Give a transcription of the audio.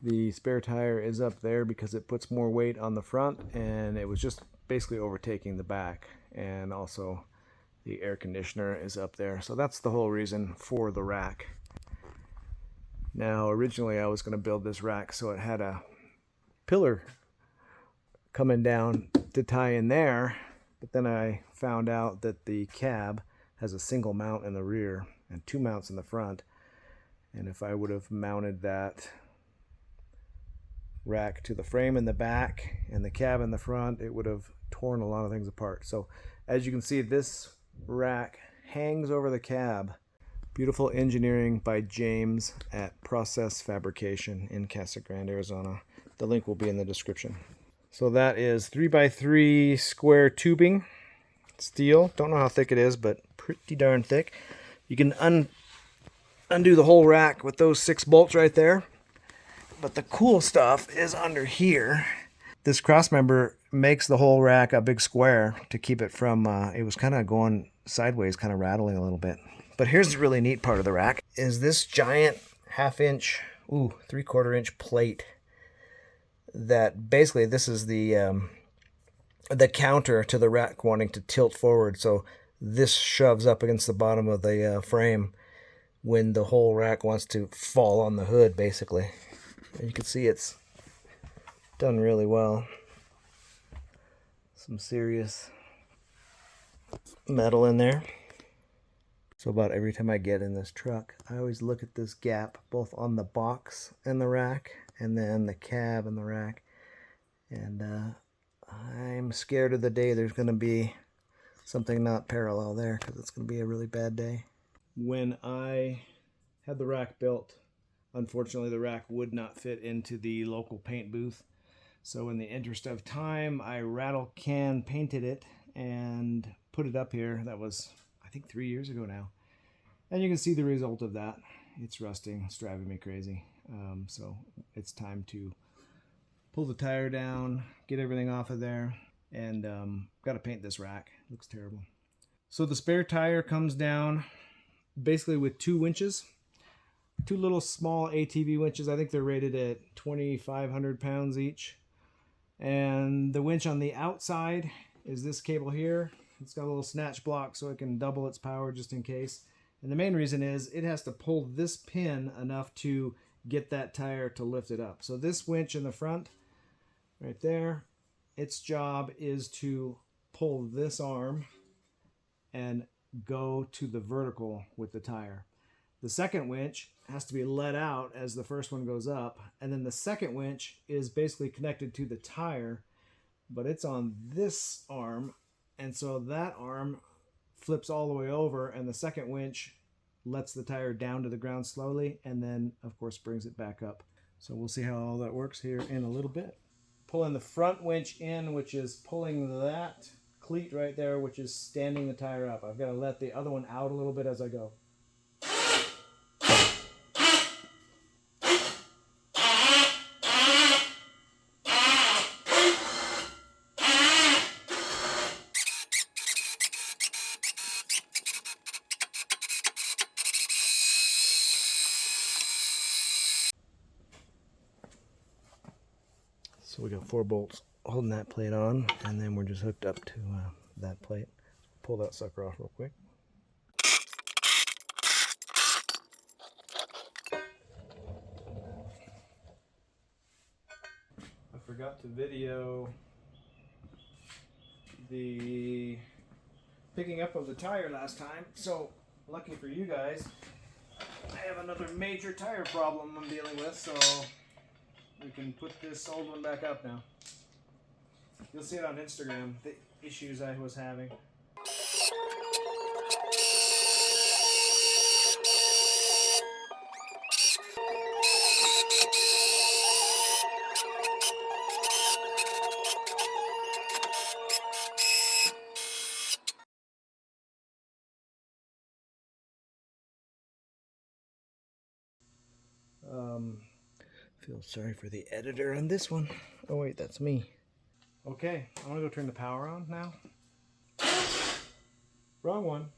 The spare tire is up there because it puts more weight on the front, and it was just basically overtaking the back. And also the air conditioner is up there. So that's the whole reason for the rack. Now, originally I was going to build this rack so it had a pillar coming down to tie in there, but then I found out that the cab has a single mount in the rear and 2 mounts in the front. And if I would have mounted that rack to the frame in the back and the cab in the front, it would have torn a lot of things apart. So as you can see, this rack hangs over the cab. Beautiful engineering by James at Process Fabrication in Casa, Grande, Arizona. The link will be in the description. So that is 3x3 square tubing, steel. Don't know how thick it is, but pretty darn thick. You can undo the whole rack with those 6 bolts right there. But the cool stuff is under here. This cross member makes the whole rack a big square to keep it from, it was kind of going sideways, kind of rattling a little bit. But here's the really neat part of the rack, is this giant 1/2 inch, 3/4 inch plate that basically this is the counter to the rack wanting to tilt forward. So this shoves up against the bottom of the frame when the whole rack wants to fall on the hood, basically. And you can see it's done really well. Some serious metal in there. So about every time I get in this truck, I always look at this gap, both on the box and the rack, and then the cab and the rack. And I'm scared of the day there's going to be something not parallel there, because it's going to be a really bad day. When I had the rack built, unfortunately the rack would not fit into the local paint booth. So in the interest of time, I rattle can painted it and put it up here. That was, I think, 3 years ago now. And you can see the result of that. It's rusting. It's driving me crazy. So it's time to pull the tire down, get everything off of there, and got to paint this rack. It looks terrible. So the spare tire comes down basically with 2 winches. 2 little small ATV winches. I think they're rated at 2,500 pounds each. And the winch on the outside is this cable here. It's got a little snatch block so it can double its power just in case. And the main reason is it has to pull this pin enough to get that tire to lift it up. So this winch in the front, right there, its job is to pull this arm and go to the vertical with the tire. The second winch has to be let out as the first one goes up, and then the second winch is basically connected to the tire, but it's on this arm, and so that arm flips all the way over, and the second winch lets the tire down to the ground slowly, and then of course brings it back up. So we'll see how all that works here in a little bit. Pulling the front winch in, which is pulling that cleat right there, which is standing the tire up. I've got to let the other one out a little bit as I go. So we got 4 bolts holding that plate on, and then we're just hooked up to that plate. Pull that sucker off real quick. I forgot to video the picking up of the tire last time, so lucky for you guys, I have another major tire problem I'm dealing with, so we can put this old one back up now. You'll see it on Instagram, the issues I was having. Feel sorry for the editor on this one. Oh wait, that's me. Okay, I'm gonna go turn the power on now. Wrong one.